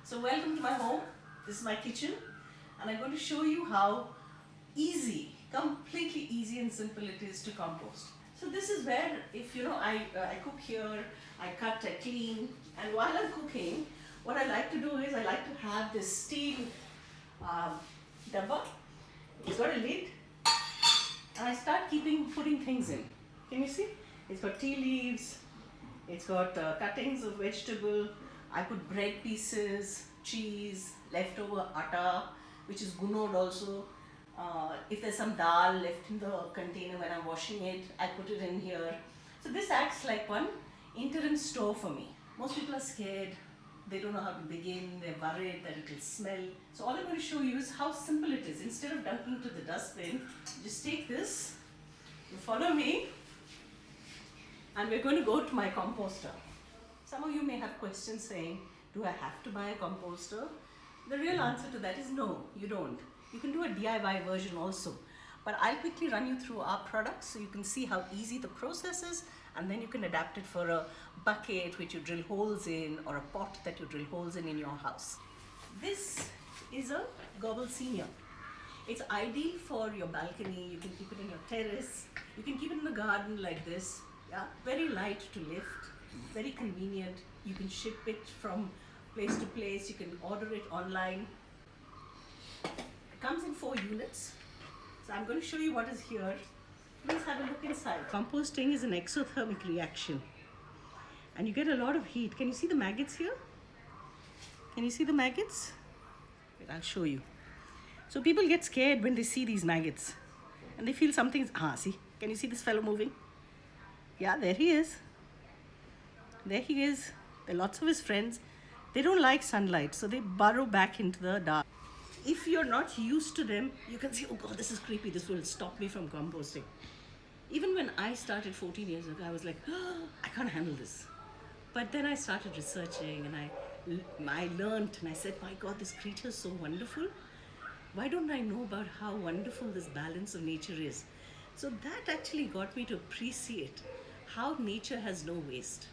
So welcome to my home. This is my kitchen and I'm going to show you how easy, completely easy and simple it is to compost. So this is where, if you know, I cook here, I cut, I clean, and while I'm cooking, what I like to do is I like to have this steel um, dabba. It's got a lid and I start putting things in. Can you see? It's got tea leaves, it's got cuttings of vegetable. I put bread pieces, cheese, leftover atta, which is gunod also. If there's some dal left in the container when I'm washing it, I put it in here. So this acts like one interim store for me. Most people are scared. They don't know how to begin. They're worried that it will smell. So all I'm going to show you is how simple it is. Instead of dumping to the dustbin, just take this, you follow me, and we're going to go to my composter. Some of you may have questions saying, do I have to buy a composter? The real answer to that is no, you don't. You can do a DIY version also. But I'll quickly run you through our products so you can see how easy the process is, and then you can adapt it for a bucket which you drill holes in, or a pot that you drill holes in your house. This is a Gobble Senior. It's ideal for your balcony. You can keep it in your terrace. You can keep it in the garden like this. Yeah, very light to lift, very convenient. You can ship it from place to place. You can order it online. It comes in 4 units. So I'm going to show you what is here. Please have a look inside. Composting is an exothermic reaction and you get a lot of heat. Can you see the maggots here? Can you see the maggots? Wait, I'll show you. So people get scared when they see these maggots and they feel something's, see, can you see this fellow moving? Yeah, there he is. There he is. There are lots of his friends. They don't like sunlight, so they burrow back into the dark. If you're not used to them, you can say, oh God, this is creepy. This will stop me from composting. Even when I started 14 years ago, I was like, oh, I can't handle this. But then I started researching and I learned and I said, my God, this creature is so wonderful. Why don't I know about how wonderful this balance of nature is? So that actually got me to appreciate how nature has no waste.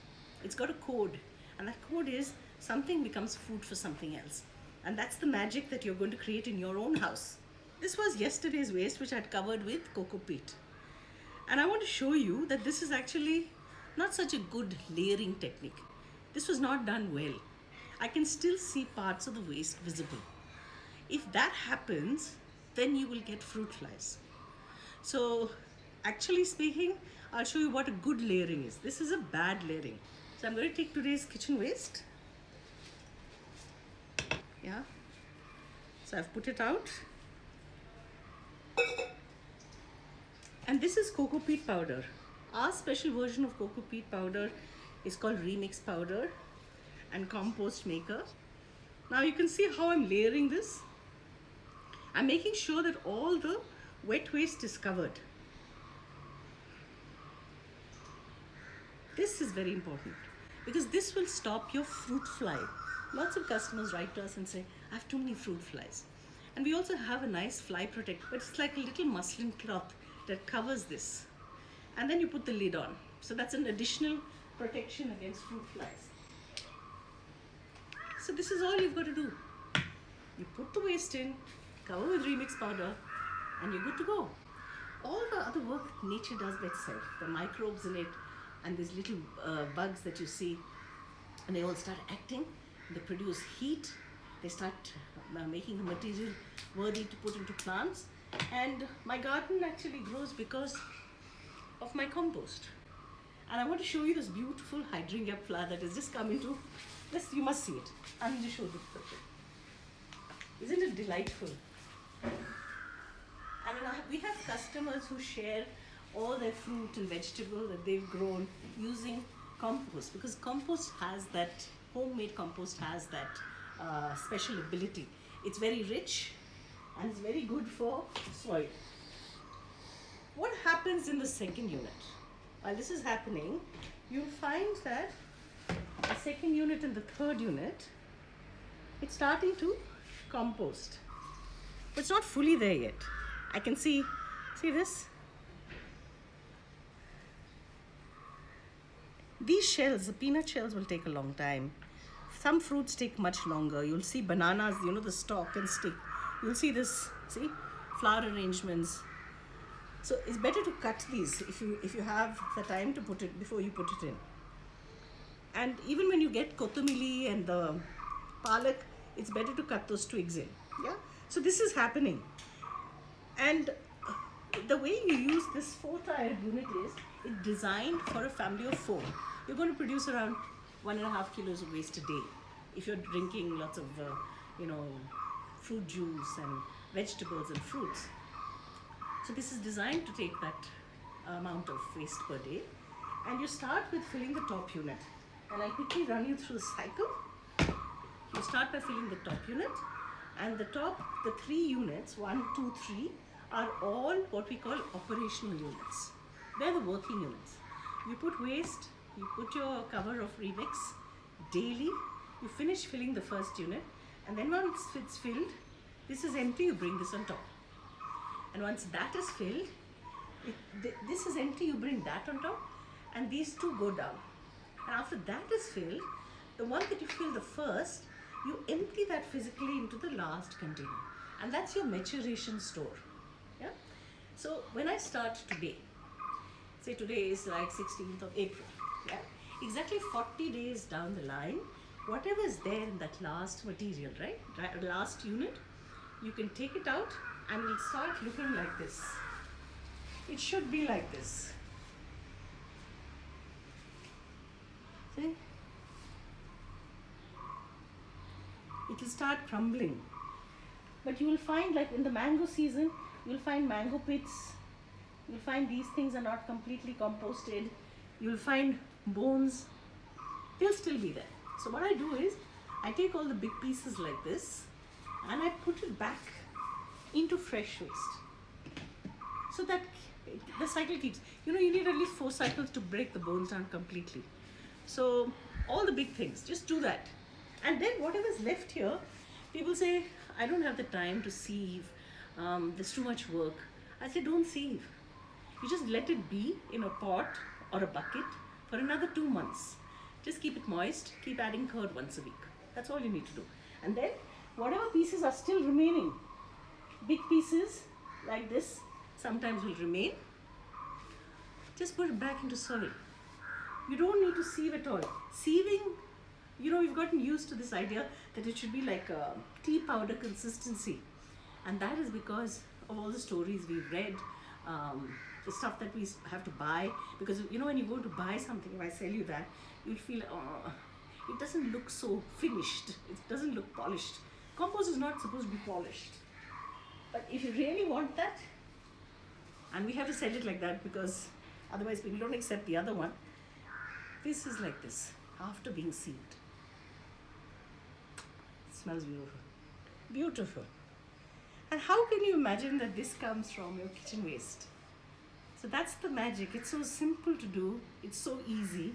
It's got a code, and that code is something becomes food for something else. And that's the magic that you're going to create in your own house. This was yesterday's waste, which I'd covered with coco peat. And I want to show you that this is actually not such a good layering technique. This was not done well. I can still see parts of the waste visible. If that happens, then you will get fruit flies. So actually speaking, I'll show you what a good layering is. This is a bad layering. So I'm going to take today's kitchen waste. Yeah. So I've put it out. And this is coco peat powder. Our special version of coco peat powder is called Remix Powder and Compost Maker. Now you can see how I'm layering this. I'm making sure that all the wet waste is covered. This is very important because this will stop your fruit fly. Lots of customers write to us and say, I have too many fruit flies. And we also have a nice fly protector, but it's like a little muslin cloth that covers this. And then you put the lid on. So that's an additional protection against fruit flies. So this is all you've got to do. You put the waste in, cover with Remix Powder, and you're good to go. All the other work nature does by itself. The microbes in it, and these little bugs that you see, and they all start acting. They produce heat. They start making the material worthy to put into plants. And my garden actually grows because of my compost. And I want to show you this beautiful hydrangea flower that has just come into this. You must see it. I'm going to show this picture. Isn't it delightful? And we have customers who share all their fruit and vegetable that they've grown using compost, because compost has that, homemade compost has that special ability. It's very rich and it's very good for soil. What happens in the second unit? While this is happening, you'll find that the second unit and the third unit, it's starting to compost. But it's not fully there yet. I can see this? These shells, the peanut shells, will take a long time. some fruits take much longer. You'll see bananas, you know, the stalk can stick. You'll see this, see, flower arrangements. So it's better to cut these if you have the time to put it before you put it in. And even when you get kothumili and the palak, it's better to cut those twigs in. Yeah. So this is happening, and the way you use this 4-tiered unit is it's designed for a family of 4. You're going to produce around 1.5 kilos of waste a day if you're drinking lots of fruit juice and vegetables and fruits. So this is designed to take that amount of waste per day. And you start with filling the top unit. And I'll quickly run you through the cycle. You start by filling the top unit, and the 3 units, 1, 2, 3, are all what we call operational units. They're the working units. You put waste, you put your cover of remix daily, you finish filling the first unit, and then once it's filled, this is empty, you bring this on top. And once that is filled, this is empty, you bring that on top, and these two go down. And after that is filled, the one that you fill the first, you empty that physically into the last container. And that's your maturation store. Yeah. So when I start today, say today is like 16th of April, yeah, exactly 40 days down the line, whatever is there in that last material, right, last unit, you can take it out and it'll start looking like this. It should be like this. See? It will start crumbling. But you will find, like in the mango season, you will find mango pits. You will find these things are not completely composted. You will find bones. They'll still be there. So what I do is, I take all the big pieces like this and I put it back into fresh waste. So that the cycle keeps, you need at least 4 cycles to break the bones down completely. So all the big things, just do that. And then whatever's left here, people say, I don't have the time to sieve, there's too much work. I say, don't sieve. You just let it be in a pot or a bucket for another 2 months. Just keep it moist, keep adding curd once a week. That's all you need to do. And then whatever pieces are still remaining, big pieces like this sometimes will remain, just put it back into soil. You don't need to sieve at all. Sieving, we've gotten used to this idea that it should be like a tea powder consistency. And that is because of all the stories we've read, the stuff that we have to buy. Because, when you go to buy something, if I sell you that, you'll feel, it doesn't look so finished. It doesn't look polished. Compost is not supposed to be polished. But if you really want that, and we have to sell it like that because otherwise people don't accept the other one, this is like this, after being sieved. It smells beautiful. Beautiful. And how can you imagine that this comes from your kitchen waste? So that's the magic. It's so simple to do. It's so easy.